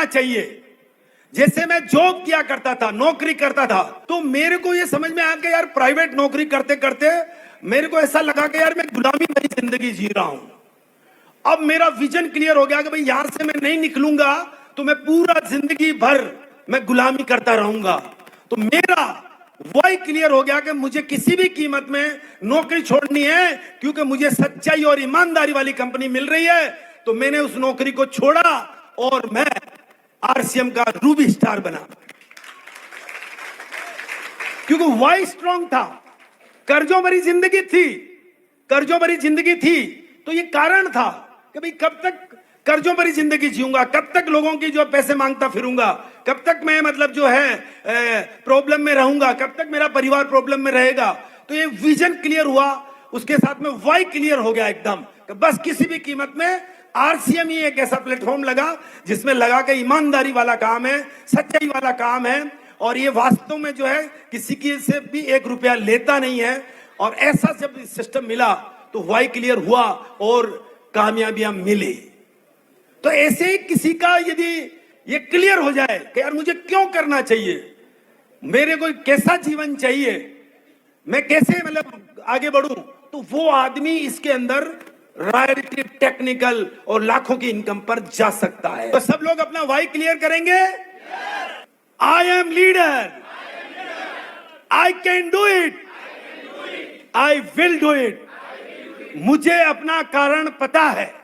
चाहिए। जैसे मैं जॉब किया करता था, नौकरी करता था, तो मेरे को ये समझ में आया कि यार प्राइवेट नौकरी करते करते मेरे को ऐसा लगा कि यार मैं गुलामी भरी जिंदगी जी रहा हूं। अब मेरा विजन क्लियर हो गया कि भाई यहां से मैं नहीं निकलूंगा तो मैं पूरा जिंदगी भर मैं गुलामी करता रहूंगा। तो मेरा वही क्लियर हो गया कि मुझे किसी भी कीमत में नौकरी छोड़नी है, क्योंकि मुझे सच्चाई और ईमानदारी वाली कंपनी मिल रही है। तो मैंने उस नौकरी को छोड़ा और मैं आरसीएम का रूबी स्टार बना, क्योंकि वाई स्ट्रांग था। कर्जों भरी जिंदगी थी, कर्जों भरी जिंदगी थी, तो ये कारण था कि भाई कब तक कर्जों भरी जिंदगी जीऊंगा, कब तक लोगों की जो पैसे मांगता फिरूंगा, कब तक मैं मतलब जो है प्रॉब्लम में रहूंगा, कब तक मेरा परिवार प्रॉब्लम में रहेगा। तो ये विजन क्लियर हुआ, उसके साथ में वाई क्लियर हो गया एकदम कि बस किसी भी कीमत में आरसीएम ही एक ऐसा प्लेटफॉर्म लगा जिसमें लगा के ईमानदारी वाला काम है, सच्चाई वाला काम है, और ये वास्तव में जो है किसी की से भी 1 रुपया लेता नहीं है। और ऐसा जब सिस्टम मिला तो वाई क्लियर हुआ और कामयाबियां मिली। तो ऐसे ही किसी का यदि ये क्लियर हो जाए कि यार मुझे क्यों करना चाहिए, मेरे को कैसा जीवन चाहिए, मैं कैसे मतलब आगे बढ़ूं, तो वो आदमी इसके अंदर रॉयल्टी, टेक्निकल और लाखों की इनकम पर जा सकता है। तो सब लोग अपना वाई क्लियर करेंगे। I am leader, I can do it, I will do it. मुझे अपना कारण पता है,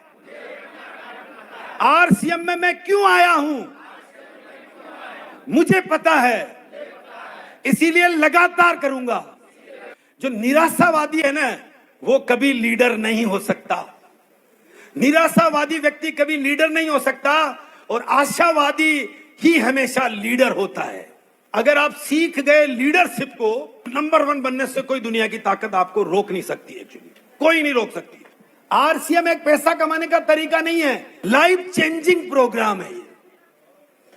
आरसीएम में मैं क्यों आया हूं मुझे पता है, इसीलिए लगातार करूंगा। जो निराशावादी है ना, वो कभी लीडर नहीं हो सकता। निराशावादी व्यक्ति कभी लीडर नहीं हो सकता, और आशावादी ही हमेशा लीडर होता है। अगर आप सीख गए लीडरशिप को, नंबर 1 बनने से कोई दुनिया की ताकत आपको रोक नहीं सकती। एक्चुअली कोई नहीं रोक सकती। आरसीएम एक पैसा कमाने का तरीका नहीं है, लाइफ चेंजिंग प्रोग्राम है।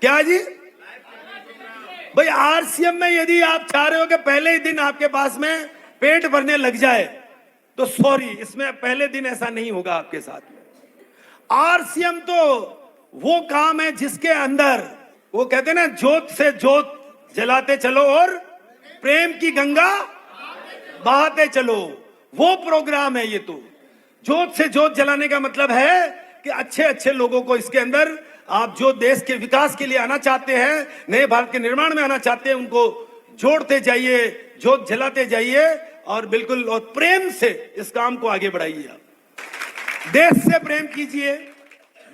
क्या जी भाई, आरसीएम में यदि आप चाह रहे हो कि पहले ही दिन आपके पास में पेट भरने लग जाए, तो सॉरी, इसमें पहले दिन ऐसा नहीं होगा आपके साथ में। आरसीएम तो वो काम है जिसके अंदर वो कहते हैं ना, जोत से जोत जलाते चलो और प्रेम की गंगा बहाते चलो, वो प्रोग्राम है ये। तो जोत से जोत जलाने का मतलब है कि अच्छे अच्छे लोगों को इसके अंदर, आप जो देश के विकास के लिए आना चाहते हैं, नए भारत के निर्माण में आना चाहते हैं, उनको जोड़ते जाइए, जोत जलाते जाइए, और बिल्कुल और प्रेम से इस काम को आगे बढ़ाइए। देश से प्रेम कीजिए,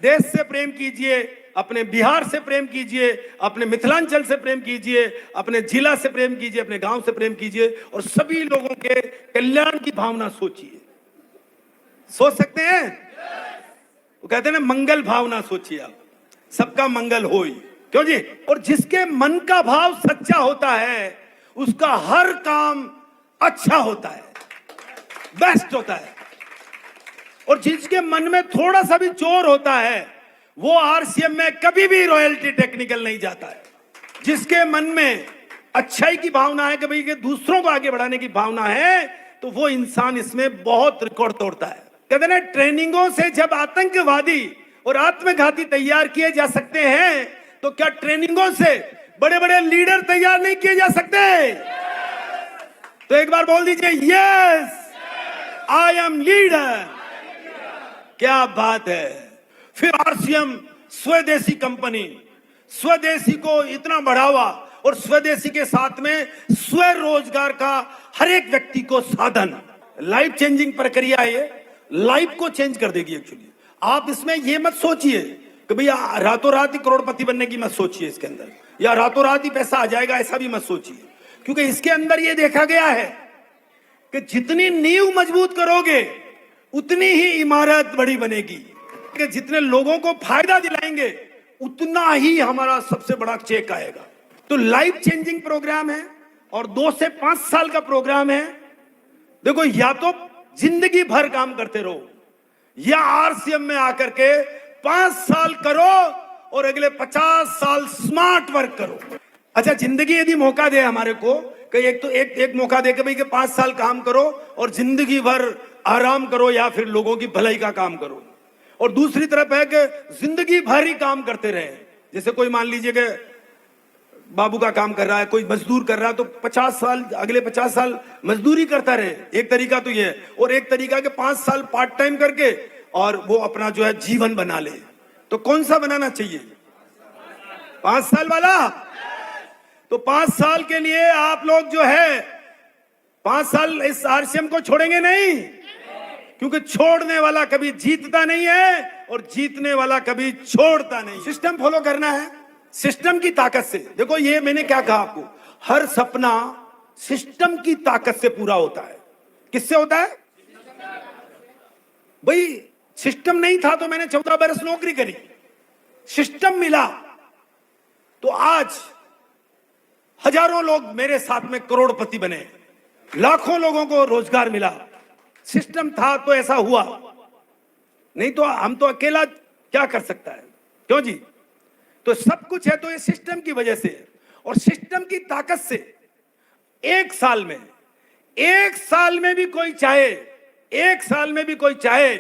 देश से प्रेम कीजिए, अपने बिहार से प्रेम कीजिए, अपने मिथिलांचल से प्रेम कीजिए, अपने जिला से प्रेम कीजिए, अपने गांव से प्रेम कीजिए, और सभी लोगों के कल्याण की भावना सोचिए। सोच सकते हैं? वो कहते हैं ना, मंगल भावना सोचिए आप, सबका मंगल होई। क्यों जी? और जिसके मन का भाव सच्चा होता है, उसका हर काम अच्छा होता है, बेस्ट होता है। और जिसके मन में थोड़ा सा भी चोर होता है, वो आरसीएम में कभी भी रॉयल्टी टेक्निकल नहीं जाता है। जिसके मन में अच्छाई की भावना है कि भाई कि दूसरों को आगे बढ़ाने की भावना है, तो वो इंसान इसमें बहुत रिकॉर्ड तोड़ता है। कहते ना, ट्रेनिंगों से जब आतंकवादी और आत्मघाती तैयार किए जा सकते हैं, तो क्या ट्रेनिंगों से बड़े बड़े लीडर तैयार नहीं किए जा सकते? तो एक बार बोल दीजिए, यस आई एम लीडर। क्या बात है। फिर आरसीएम स्वदेशी कंपनी, स्वदेशी को इतना बढ़ावा, और स्वदेशी के साथ में स्वरोजगार का हर एक व्यक्ति को साधन। लाइफ चेंजिंग प्रक्रिया है ये, लाइफ को चेंज कर देगी। एक्चुअली आप इसमें ये मत सोचिए कि भैया रातों रात ही करोड़पति बनने की मत सोचिए इसके अंदर, या रातों रात ही पैसा आ जाएगा, ऐसा भी मत सोचिए। क्योंकि इसके अंदर ये देखा गया है कि जितनी नींव मजबूत करोगे, उतनी ही इमारत बड़ी बनेगी। कि जितने लोगों को फायदा दिलाएंगे, उतना ही हमारा सबसे बड़ा चेक आएगा। तो लाइफ चेंजिंग प्रोग्राम है, और 2 से 5 साल का प्रोग्राम है। देखो, या तो जिंदगी भर काम करते रहो, या आरसीएम में आकर के 5 साल करो और अगले 50 साल स्मार्ट वर्क करो। अच्छा, जिंदगी यदि मौका दे हमारे को कि एक मौका दे के भाई कि 5 साल काम करो और जिंदगी भर आराम करो, या फिर लोगों की भलाई का काम करो, और दूसरी तरफ है कि जिंदगी भर ही काम करते रहे, जैसे कोई मान लीजिए कि बाबू का काम कर रहा है, कोई मजदूर कर रहा है, तो 50 साल, अगले 50 साल मजदूरी करता रहे, एक तरीका तो ये है। और एक तरीका के 5 साल पार्ट टाइम करके और वो अपना जो है जीवन बना ले। तो कौन सा बनाना चाहिए? 5 साल वाला। तो 5 साल के लिए आप लोग जो है 5 साल इस आरसीएम को छोड़ेंगे नहीं, क्योंकि छोड़ने वाला कभी जीतता नहीं है और जीतने वाला कभी छोड़ता नहीं। सिस्टम फॉलो करना है, सिस्टम की ताकत से। देखो ये मैंने क्या कहा आपको, हर सपना सिस्टम की ताकत से पूरा होता है। किससे होता है भाई? सिस्टम नहीं था तो मैंने 14 बरस नौकरी करी, सिस्टम मिला तो आज हजारों लोग मेरे साथ में करोड़पति बने, लाखों लोगों को रोजगार मिला। सिस्टम था तो ऐसा हुआ, नहीं तो हम तो अकेला क्या कर सकता है? क्यों जी? तो सब कुछ है तो ये सिस्टम की वजह से है। और सिस्टम की ताकत से एक साल में भी कोई चाहे, एक साल में भी कोई चाहे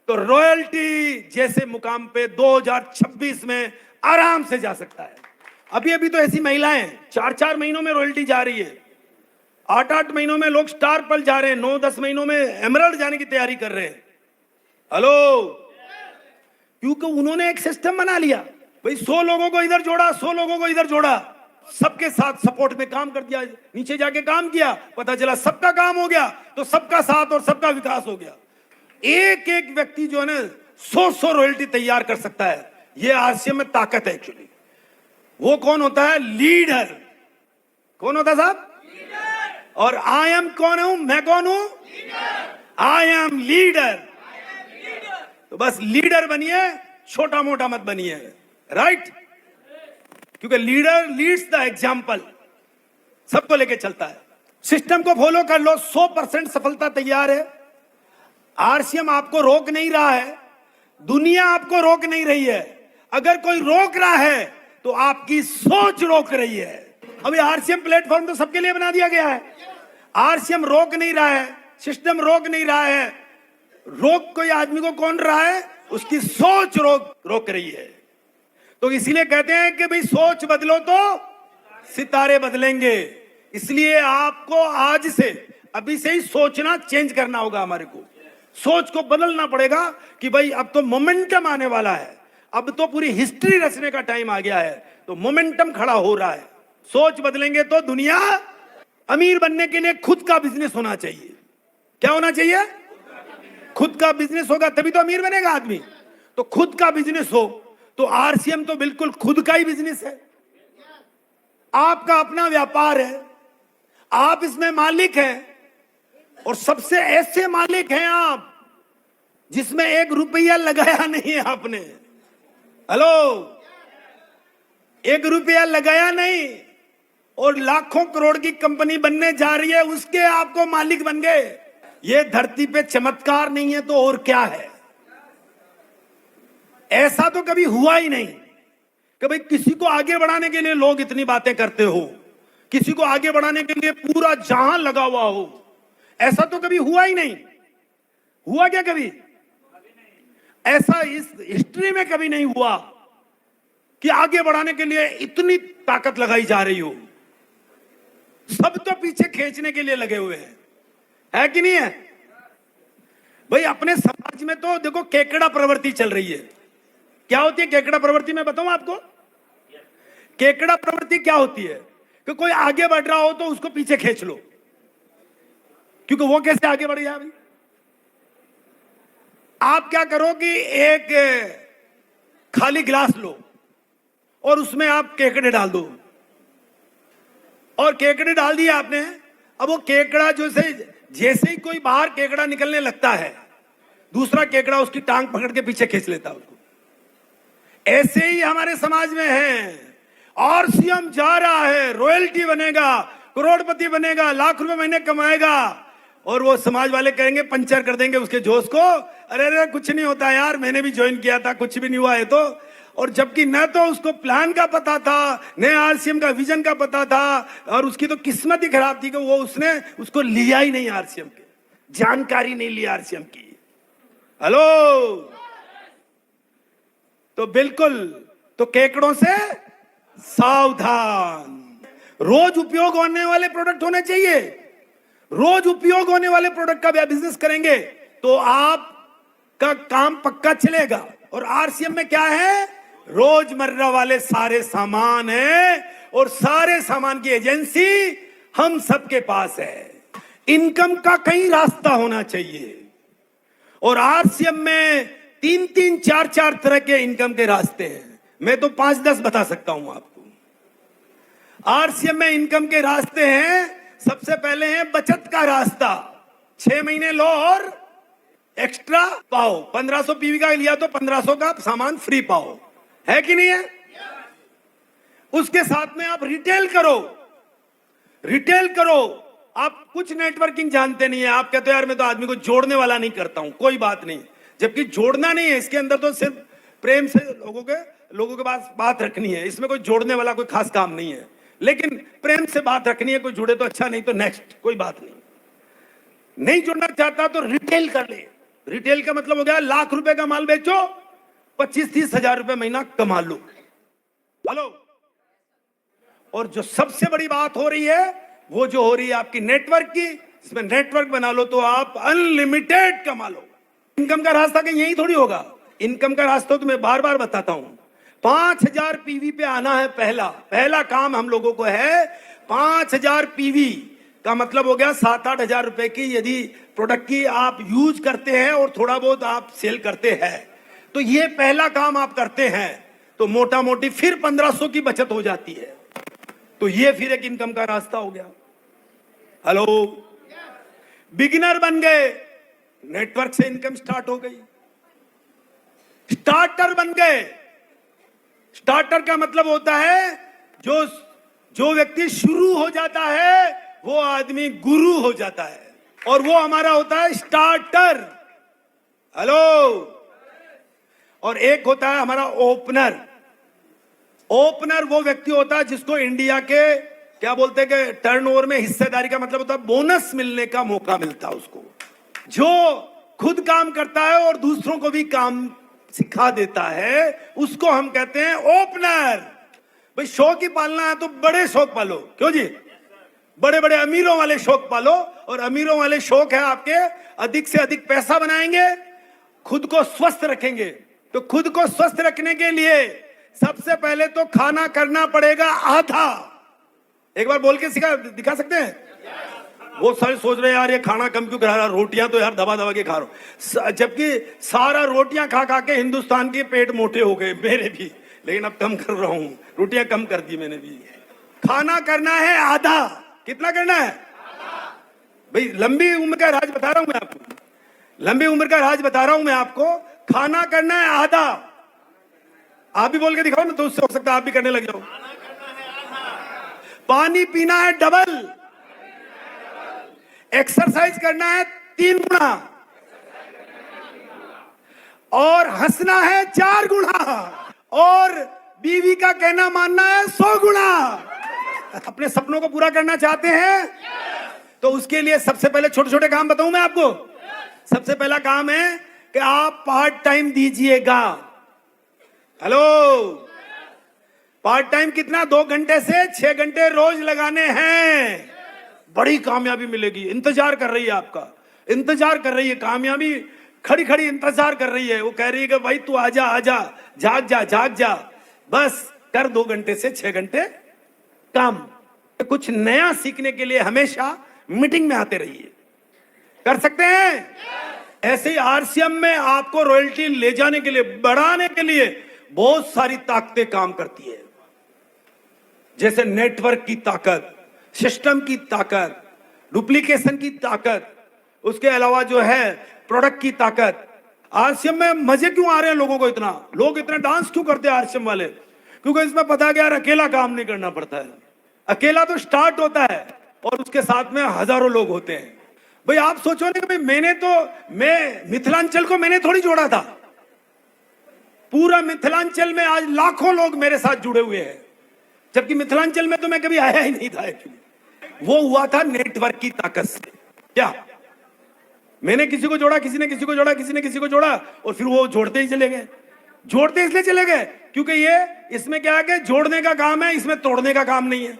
तो रॉयल्टी जैसे मुकाम पे 2026 में आराम से जा सकता है। अभी अभी तो ऐसी महिलाएं 4-4 महीनों में रॉयल्टी जा रही है, 8-8 महीनों में लोग स्टार पर जा रहे हैं, 9-10 महीनों में एमरल्ड जाने की तैयारी कर रहे हैं। हेलो, क्योंकि उन्होंने एक सिस्टम बना लिया भाई, 100 लोगों को इधर जोड़ा, 100 लोगों को इधर जोड़ा, सबके साथ सपोर्ट में काम कर दिया, नीचे जाके काम किया, पता चला सबका काम हो गया, तो सबका साथ और सबका विकास हो गया। एक एक व्यक्ति जो है ना 100 रॉयल्टी तैयार कर सकता है। ये आरसीएम में ताकत है एक्चुअली। वो कौन होता है? लीडर। कौन होता है साहब? और आई एम कौन हूं? मैं कौन हूं? I am leader. तो बस लीडर बनिए, छोटा मोटा मत बनिए, राइट? क्योंकि लीडर लीड्स द एग्जाम्पल, सबको लेके चलता है। सिस्टम को फॉलो कर लो, 100% सफलता तैयार है। आरसीएम आपको रोक नहीं रहा है, दुनिया आपको रोक नहीं रही है। अगर कोई रोक रहा है तो आपकी सोच रोक रही है। अभी आरसीएम प्लेटफॉर्म तो सबके लिए बना दिया गया है। आरसीएम रोक नहीं रहा है, सिस्टम रोक नहीं रहा है। रोक कोई आदमी को कौन रहा है? उसकी सोच रोक रही है। तो इसीलिए कहते हैं कि भाई सोच बदलो तो सितारे बदलेंगे। इसलिए आपको आज से, अभी से ही सोचना चेंज करना होगा। हमारे को सोच को बदलना पड़ेगा कि भाई अब तो मोमेंटम आने वाला है, अब तो पूरी हिस्ट्री रचने का टाइम आ गया है, तो मोमेंटम खड़ा हो रहा है। सोच बदलेंगे तो दुनिया। अमीर बनने के लिए खुद का बिजनेस होना चाहिए। क्या होना चाहिए? खुद का बिजनेस होगा तभी तो अमीर बनेगा आदमी। तो खुद का बिजनेस हो तो आरसीएम तो बिल्कुल खुद का ही बिजनेस है। आपका अपना व्यापार है, आप इसमें मालिक हैं, और सबसे ऐसे मालिक हैं आप जिसमें 1 रुपया लगाया नहीं है आपने। हेलो, 1 रुपया लगाया नहीं और लाखों करोड़ की कंपनी बनने जा रही है, उसके आपको मालिक बन गए। ये धरती पे चमत्कार नहीं है तो और क्या है? ऐसा तो कभी हुआ ही नहीं कि भाई किसी को आगे बढ़ाने के लिए लोग इतनी बातें करते हो, किसी को आगे बढ़ाने के लिए पूरा जहां लगा हुआ हो। ऐसा तो कभी हुआ ही नहीं। हुआ क्या कभी? ऐसा इस हिस्ट्री में कभी नहीं हुआ कि आगे बढ़ाने के लिए इतनी ताकत लगाई जा रही हो। सब तो पीछे खींचने के लिए लगे हुए हैं, है कि नहीं है भाई? अपने समाज में तो देखो केकड़ा प्रवृत्ति चल रही है। क्या होती है केकड़ा प्रवृत्ति? मैं बताऊं आपको। केकड़ा प्रवृत्ति क्या होती है कि कोई आगे बढ़ रहा हो तो उसको पीछे खींच लो, क्योंकि वो कैसे आगे बढ़ गया। अभी आप क्या करो कि एक खाली गिलास लो और उसमें आप केकड़े डाल दो, और केकड़े डाल दिए आपने। अब वो केकड़ा जैसे ही कोई बाहर केकड़ा निकलने लगता है, दूसरा केकड़ा उसकी टांग पकड़ के पीछे खींच लेता है उसको। ऐसे ही हमारे समाज में है। आरसीएम जा रहा है, रॉयल्टी बनेगा, करोड़पति बनेगा, लाख रुपए महीने कमाएगा, और वो समाज वाले कहेंगे, पंचर कर देंगे उसके जोश को। अरे अरे कुछ नहीं होता यार, मैंने भी ज्वाइन किया था, कुछ भी नहीं हुआ है तो। और जबकि न तो उसको प्लान का पता था, न आरसीएम का विजन का पता था, और उसकी तो किस्मत ही खराब थी कि वो उसने उसको लिया ही नहीं, आरसीएम के जानकारी नहीं ली आरसीएम की। हेलो, तो बिल्कुल, तो केकड़ों से सावधान। रोज उपयोग होने वाले प्रोडक्ट होने चाहिए। रोज उपयोग होने वाले प्रोडक्ट का बिजनेस करेंगे तो आपका काम पक्का चलेगा। और आरसीएम में क्या है? रोजमर्रा वाले सारे सामान है और सारे सामान की एजेंसी हम सबके पास है। इनकम का कई रास्ता होना चाहिए और आरसीएम में 3-3, 4-4 तरह के इनकम के रास्ते हैं। मैं तो 5-10 बता सकता हूं आपको। आरसीएम में इनकम के रास्ते हैं। सबसे पहले है बचत का रास्ता। 6 महीने लो और एक्स्ट्रा पाओ। 1500 पीवी का लिया तो 1500 का सामान फ्री पाओ, है कि नहीं है? उसके साथ में आप रिटेल करो। रिटेल करो। आप कुछ नेटवर्किंग जानते नहीं है। आप कहते हो यार मैं तो आदमी को जोड़ने वाला नहीं करता हूं। कोई बात नहीं, जबकि जोड़ना नहीं है इसके अंदर, तो सिर्फ प्रेम से लोगों के पास बात रखनी है। इसमें कोई जोड़ने वाला कोई खास काम नहीं है, लेकिन प्रेम से बात रखनी है। कोई जुड़े तो अच्छा, नहीं तो नेक्स्ट, कोई बात नहीं। नहीं जुड़ना चाहता तो रिटेल कर ले। रिटेल का मतलब हो गया लाख रुपए का माल बेचो, 25-30 हजार रुपए महीना कमा लो। हेलो। और जो सबसे बड़ी बात हो रही है वो जो हो रही है आपकी नेटवर्क की, इसमें नेटवर्क बना लो तो आप अनलिमिटेड कमा लो। इनकम का रास्ता कहीं यही थोड़ी होगा। इनकम का रास्ता तो मैं बार बार बताता हूं। 5000 पीवी पे आना है। पहला काम हम लोगों को है 5000 पीवी का मतलब हो गया 7-8 हजार रुपए की यदि प्रोडक्ट की आप यूज करते हैं और थोड़ा बहुत आप सेल करते हैं, तो ये पहला काम आप करते हैं तो मोटा मोटी फिर 1500 की बचत हो जाती है। तो ये फिर एक इनकम का रास्ता हो गया। हेलो। बिगिनर बन गए, नेटवर्क से इनकम स्टार्ट हो गई। स्टार्टर बन गए। स्टार्टर का मतलब होता है जो व्यक्ति शुरू हो जाता है वो आदमी गुरु हो जाता है, और वो हमारा होता है स्टार्टर। हेलो। और एक होता है हमारा ओपनर। ओपनर वो व्यक्ति होता है जिसको इंडिया के क्या बोलते हैं कि टर्नओवर में हिस्सेदारी का मतलब होता है बोनस मिलने का मौका मिलता है उसको, जो खुद काम करता है और दूसरों को भी काम सिखा देता है, उसको हम कहते हैं ओपनर। भाई शौक ही पालना है तो बड़े शौक पालो। क्यों जी? बड़े बड़े अमीरों वाले शौक पालो। और अमीरों वाले शौक है आपके अधिक से अधिक पैसा बनाएंगे, खुद को स्वस्थ रखेंगे। तो खुद को स्वस्थ रखने के लिए सबसे पहले तो खाना करना पड़ेगा आधा। एक बार बोल के दिखा सकते हैं? वो सारे सोच रहे हैं यार ये खाना कम क्यों करा रहा, रोटियां तो यार दबा दबा के खा रहा हूं, जबकि सारा रोटियां खा खा के हिंदुस्तान के पेट मोटे हो गए, मेरे भी, लेकिन अब कम कर रहा हूं, रोटियां कम कर दी मैंने भी। खाना करना है आधा। कितना करना है? भाई लंबी उम्र का राज बता रहा हूं मैं आपको, लंबी उम्र का राज बता रहा हूं मैं आपको। खाना करना है आधा। आप भी बोल के दिखाओ ना, तो उससे हो सकता है आप भी करने लग जाओ। पानी पीना है डबल। एक्सरसाइज करना है 3 गुना और हंसना है 4 गुना और बीवी का कहना मानना है 100 गुना। अपने सपनों को पूरा करना चाहते हैं तो उसके लिए सबसे पहले छोटे छोटे काम बताऊं मैं आपको। सबसे पहला काम है कि आप पार्ट टाइम दीजिएगा। हेलो। पार्ट टाइम कितना? 2 घंटे से 6 घंटे रोज लगाने हैं, बड़ी कामयाबी मिलेगी। इंतजार कर रही है आपका, इंतजार कर रही है, कामयाबी खड़ी खड़ी इंतजार कर रही है। वो कह रही है कि भाई तू आजा आजा, जाग जा जाग जा, बस कर 2 घंटे से 6 घंटे काम। कुछ नया सीखने के लिए हमेशा मीटिंग में आते रहिए। कर सकते हैं? ऐसे ही आरसीएम में आपको रॉयल्टी ले जाने के लिए, बढ़ाने के लिए बहुत सारी ताकतें काम करती है, जैसे नेटवर्क की ताकत, सिस्टम की ताकत, डुप्लीकेशन की ताकत, उसके अलावा जो है प्रोडक्ट की ताकत। आरसीएम में मजे क्यों आ रहे हैं लोगों को? लोग इतना डांस क्यों करते हैं आरसीएम वाले? क्योंकि इसमें पता है कि यार अकेला काम नहीं करना पड़ता है। अकेला तो स्टार्ट होता है और उसके साथ में हजारों लोग होते हैं। भाई आप सोचो ना कि मैं मिथिलांचल को मैंने थोड़ी जोड़ा था। पूरा मिथिलांचल में आज लाखों लोग मेरे साथ जुड़े हुए हैं, जबकि मिथिलांचल में तो मैं कभी आया ही नहीं था एक्चुअली। वो हुआ था नेटवर्क की ताकत से। क्या मैंने किसी को जोड़ा, किसी ने किसी को जोड़ा, किसी ने किसी को जोड़ा, और फिर वो जोड़ते ही चले गए। जोड़ते इसलिए चले गए क्योंकि ये इसमें क्या है कि जोड़ने का काम है, इसमें तोड़ने का काम नहीं है।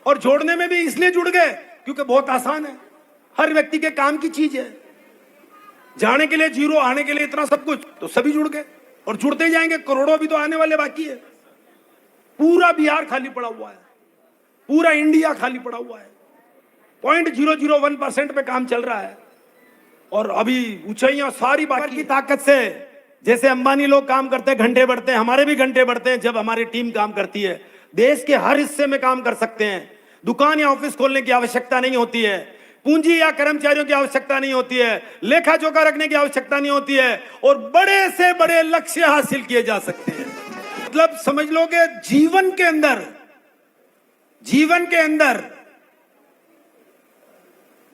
और जोड़ने में भी इसलिए जुड़ गए क्योंकि बहुत आसान है, हर व्यक्ति के काम की चीज है। जाने के लिए जीरो, आने के लिए इतना सब कुछ, तो सभी जुड़ गए और जुड़ते जाएंगे। करोड़ों भी तो आने वाले बाकी है। पूरा बिहार खाली पड़ा हुआ है, पूरा इंडिया खाली पड़ा हुआ है। 0.001% पे काम चल रहा है और अभी ऊंचाइयां सारी बाकी की ताकत से, जैसे अंबानी लोग काम करते हैं, घंटे बढ़ते हैं, हमारे भी घंटे बढ़ते हैं जब हमारी टीम काम करती है। देश के हर हिस्से में काम कर सकते हैं। दुकान या ऑफिस खोलने की आवश्यकता नहीं होती है, पूंजी या कर्मचारियों की आवश्यकता नहीं होती है, लेखा जोखा रखने की आवश्यकता नहीं होती है और बड़े से बड़े लक्ष्य हासिल किए जा सकते हैं। मतलब समझ लो कि जीवन के अंदर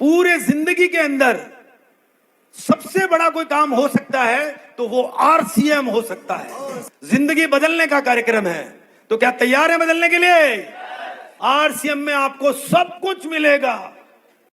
पूरे जिंदगी के अंदर सबसे बड़ा कोई काम हो सकता है तो वो आरसीएम हो सकता है। जिंदगी बदलने का कार्यक्रम है, तो क्या तैयार है बदलने के लिए? आरसीएम में आपको सब कुछ मिलेगा।